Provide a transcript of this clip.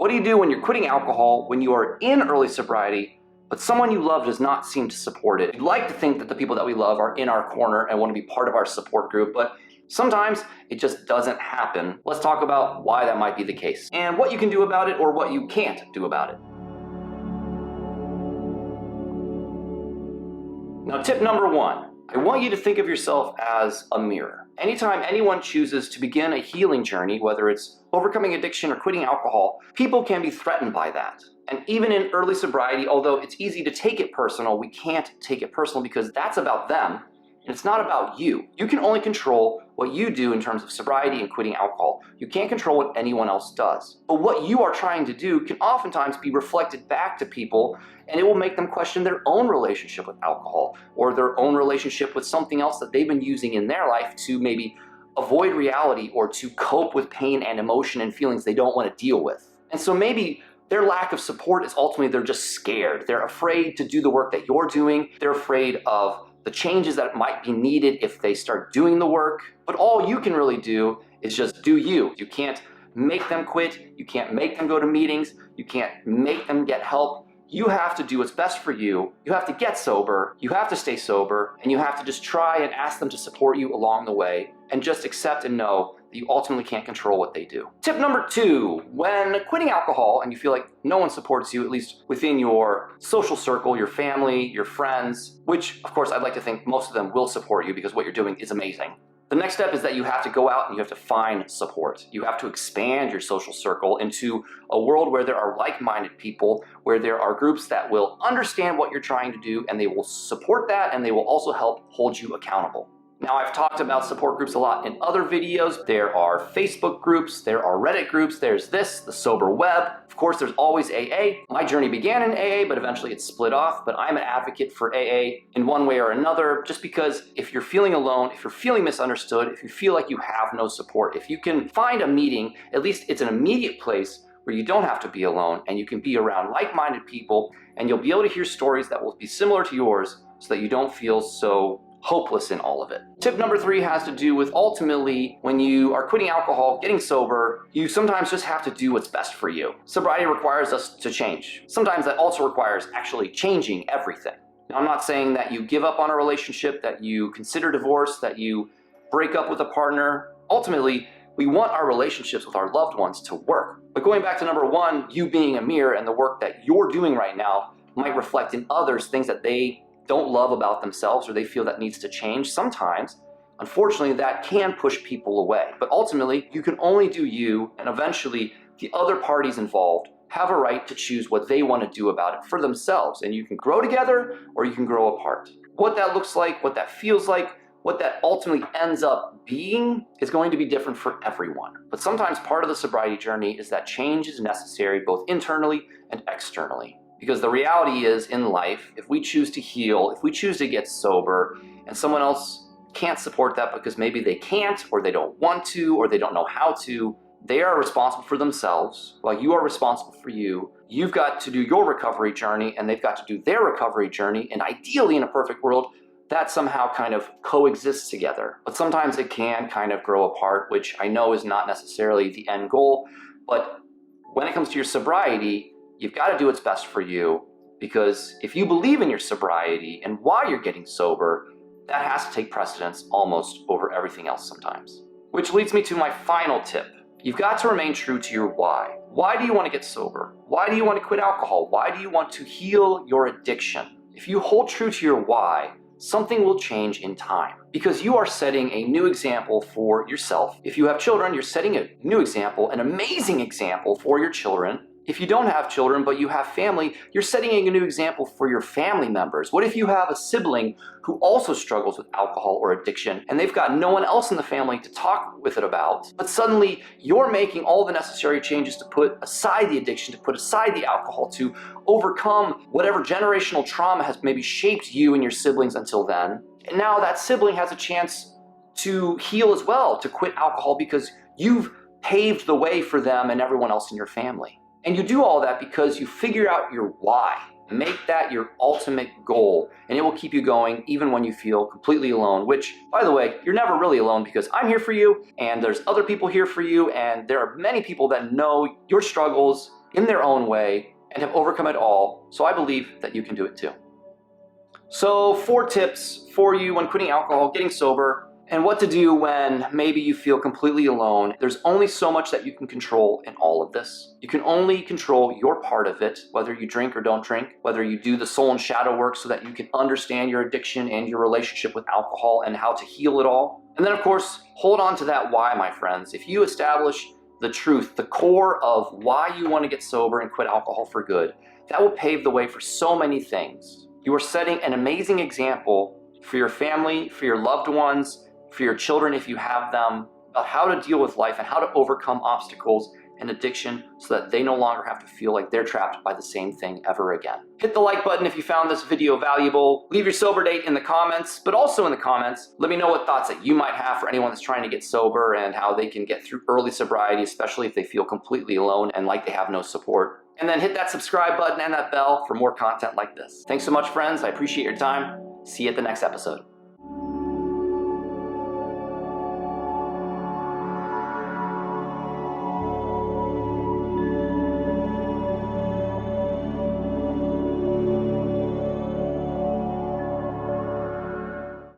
What do you do when you're quitting alcohol, when you are in early sobriety, but someone you love does not seem to support it? We'd like to think that the people that we love are in our corner and want to be part of our support group, but sometimes it just doesn't happen. Let's talk about why that might be the case and what you can do about it or what you can't do about it. Now, tip number one, I want you to think of yourself as a mirror. Anytime anyone chooses to begin a healing journey, whether it's overcoming addiction or quitting alcohol, people can be threatened by that. And even in early sobriety, although it's easy to take it personal, we can't take it personal because that's about them. And it's not about you. You can only control what you do in terms of sobriety and quitting alcohol. You can't control what anyone else does. But what you are trying to do can oftentimes be reflected back to people, and it will make them question their own relationship with alcohol or their own relationship with something else that they've been using in their life to maybe avoid reality or to cope with pain and emotion and feelings they don't want to deal with. And so maybe their lack of support is ultimately they're just scared. They're afraid to do the work that you're doing. They're afraid of the changes that might be needed if they start doing the work. But all you can really do is just do you. You can't make them quit. You can't make them go to meetings. You can't make them get help. You have to do what's best for you. You have to get sober. You have to stay sober. And you have to just try and ask them to support you along the way and just accept and know that you ultimately can't control what they do. Tip number two, when quitting alcohol and you feel like no one supports you, at least within your social circle, your family, your friends, which of course I'd like to think most of them will support you because what you're doing is amazing. The next step is that you have to go out and you have to find support. You have to expand your social circle into a world where there are like-minded people, where there are groups that will understand what you're trying to do and they will support that and they will also help hold you accountable. Now, I've talked about support groups a lot in other videos. There are Facebook groups, there are Reddit groups, there's this, the Sober Web. Of course, there's always AA. My journey began in AA, but eventually it split off. But I'm an advocate for AA in one way or another, just because if you're feeling alone, if you're feeling misunderstood, if you feel like you have no support, if you can find a meeting, at least it's an immediate place where you don't have to be alone and you can be around like-minded people and you'll be able to hear stories that will be similar to yours so that you don't feel so hopeless in all of it. Tip number three has to do with ultimately when you are quitting alcohol, getting sober, you sometimes just have to do what's best for you. Sobriety requires us to change. Sometimes that also requires actually changing everything. Now, I'm not saying that you give up on a relationship, that you consider divorce, that you break up with a partner. Ultimately, we want our relationships with our loved ones to work. But going back to number one, you being a mirror and the work that you're doing right now might reflect in others things that they don't love about themselves or they feel that needs to change. Sometimes, unfortunately, that can push people away. But ultimately, you can only do you, and eventually the other parties involved have a right to choose what they want to do about it for themselves. And you can grow together or you can grow apart. What that looks like, what that feels like, what that ultimately ends up being is going to be different for everyone. But sometimes part of the sobriety journey is that change is necessary both internally and externally. Because the reality is in life, if we choose to heal, if we choose to get sober, and someone else can't support that because maybe they can't, or they don't want to, or they don't know how to, they are responsible for themselves while you are responsible for you. You've got to do your recovery journey and they've got to do their recovery journey. And ideally in a perfect world, that somehow kind of coexists together. But sometimes it can kind of grow apart, which I know is not necessarily the end goal. But when it comes to your sobriety, you've got to do what's best for you, because if you believe in your sobriety and why you're getting sober, that has to take precedence almost over everything else sometimes. Which leads me to my final tip. You've got to remain true to your why. Why do you want to get sober? Why do you want to quit alcohol? Why do you want to heal your addiction? If you hold true to your why, something will change in time, because you are setting a new example for yourself. If you have children, you're setting a new example, an amazing example for your children. If you don't have children, but you have family, you're setting a new example for your family members. What if you have a sibling who also struggles with alcohol or addiction, and they've got no one else in the family to talk with it about, but suddenly you're making all the necessary changes to put aside the addiction, to put aside the alcohol, to overcome whatever generational trauma has maybe shaped you and your siblings until then. And now that sibling has a chance to heal as well, to quit alcohol, because you've paved the way for them and everyone else in your family. And you do all that because you figure out your why. Make that your ultimate goal, and it will keep you going even when you feel completely alone, which, by the way, you're never really alone, because I'm here for you, and there's other people here for you, and there are many people that know your struggles in their own way and have overcome it all, so I believe that you can do it too. So 4 tips for you when quitting alcohol, getting sober, and what to do when maybe you feel completely alone. There's only so much that you can control in all of this. You can only control your part of it, whether you drink or don't drink, whether you do the soul and shadow work so that you can understand your addiction and your relationship with alcohol and how to heal it all. And then of course, hold on to that why, my friends. If you establish the truth, the core of why you want to get sober and quit alcohol for good, that will pave the way for so many things. You are setting an amazing example for your family, for your loved ones, for your children if you have them, about how to deal with life and how to overcome obstacles and addiction so that they no longer have to feel like they're trapped by the same thing ever again. Hit the like button if you found this video valuable. Leave your sober date in the comments, but also in the comments, let me know what thoughts that you might have for anyone that's trying to get sober and how they can get through early sobriety, especially if they feel completely alone and like they have no support. And then hit that subscribe button and that bell for more content like this. Thanks so much, friends. I appreciate your time. See you at the next episode.